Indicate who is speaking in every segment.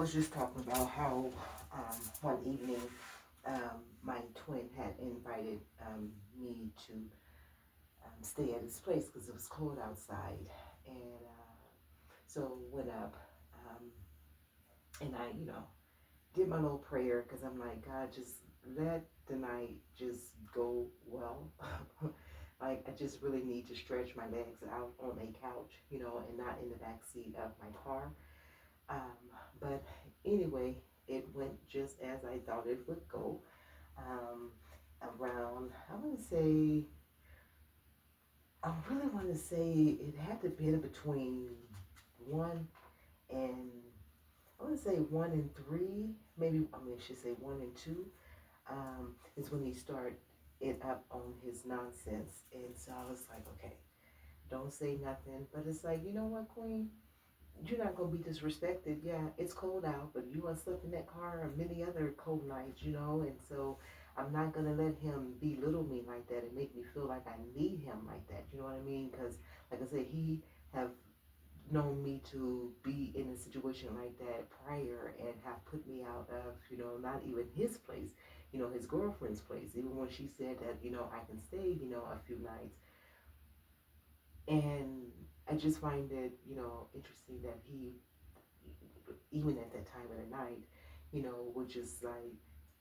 Speaker 1: was just talking about how one evening my twin had invited me to stay at his place because it was cold outside, and so went up, um, and I, did my little prayer because I'm like, God, just let the night just go well. Like I just really need to stretch my legs out on a couch, and not in the back seat of my car. But anyway, it went just as I thought it would go. Um, Around, I really want to say it had to be between one and, I want to say 1 and 3, maybe, I should say 1 and 2, is when he started it up on his nonsense. And so I was like, okay, don't say nothing. But it's like, you know what, Queen? You're not gonna be disrespected. Yeah, it's cold out, but you have slept in that car on many other cold nights, and so I'm not gonna let him belittle me like that and make me feel like I need him like that. You know what I mean? Because, like I said, he have known me to be in a situation like that prior and have put me out of, not even his place, his girlfriend's place. Even when she said that, I can stay, a few nights. And I just find it, interesting that he, even at that time of the night, would just like,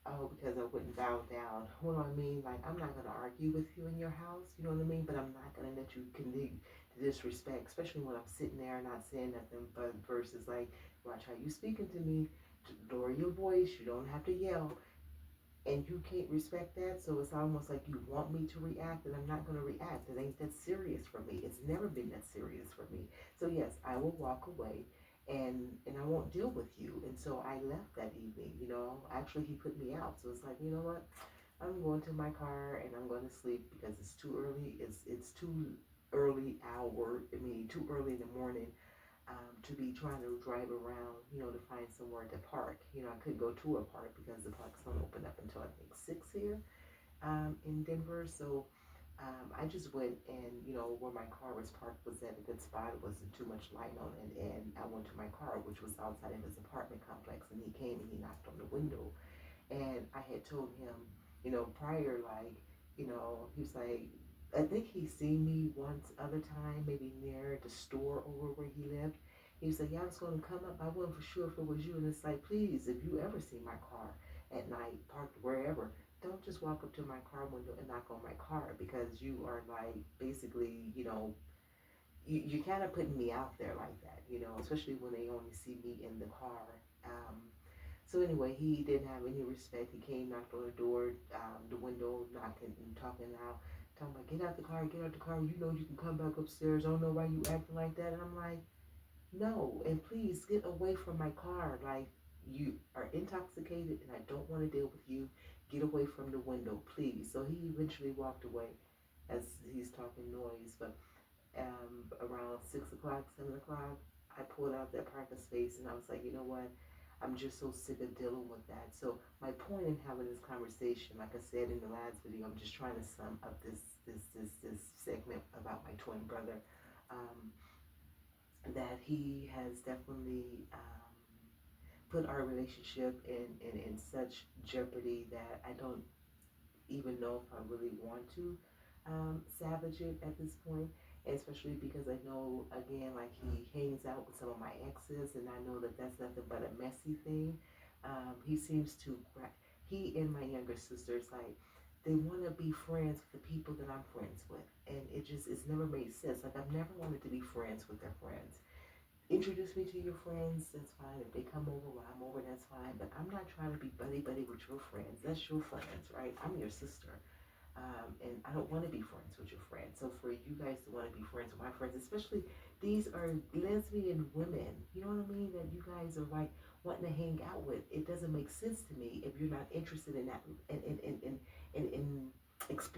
Speaker 1: oh, because I wouldn't bow down. What do I mean? Like, I'm not going to argue with you in your house, you know what I mean? But I'm not going to let you continue to disrespect, especially when I'm sitting there not saying nothing, but versus like, watch how you speaking to me, lower your voice, you don't have to yell. And you can't respect that, so it's almost like you want me to react, and I'm not going to react. It ain't that serious for me. It's never been that serious for me. So yes, I will walk away, and I won't deal with you. And so I left that evening. Actually he put me out. So it's like, you know what? I'm going to my car and I'm going to sleep because it's too early. It's too early hour. I mean, too early in the morning to be trying to drive around, to find somewhere to park. I couldn't go to a park because the parks don't open up until I think 6 here in Denver. So I just went and, where my car was parked was at a good spot. It wasn't too much light on it. And I went to my car, which was outside of his apartment complex. And he came and he knocked on the window. And I had told him, prior, like, he was like, I think he seen me once other time, maybe near the store over where he lived. He was like, yeah, I was going to come up. I wasn't for sure if it was you. And it's like, please, if you ever see my car at night, parked wherever, don't just walk up to my car window and knock on my car because you are like, basically, you kind of putting me out there like that, especially when they only see me in the car. So anyway, he didn't have any respect. He came, knocked on the door, the window, knocking and talking loud, talking about get out the car, get out the car. You know you can come back upstairs. I don't know why you acting like that. And I'm like, no, and please get away from my car. Like you are intoxicated, and I don't want to deal with you. Get away from the window, please. So he eventually walked away as he's talking noise. But around 6 o'clock, 7 o'clock, I pulled out that parking space, and I was like, you know what? I'm just so sick of dealing with that. So my point in having this conversation, like I said in the last video, I'm just trying to sum up this segment about my twin brother. Um, that he has definitely put our relationship in such jeopardy that I don't even know if I really want to savage it at this point, especially because I know, again, like he hangs out with some of my exes, and I know that that's nothing but a messy thing. He seems to, he and my younger sisters, like, they want to be friends with the people that I'm friends with, and it's never made sense. Like, I've never wanted to be friends with their friends. Introduce me to your friends, that's fine. If they come over while I'm over, that's fine. But I'm not trying to be buddy with your friends. That's your friends, right? I'm your sister. And I don't want to be friends with your friends. So for you guys to want to be friends with my friends, especially these are lesbian women, you know what I mean? That you guys are like wanting to hang out with. It doesn't make sense to me if you're not interested in that, in exploring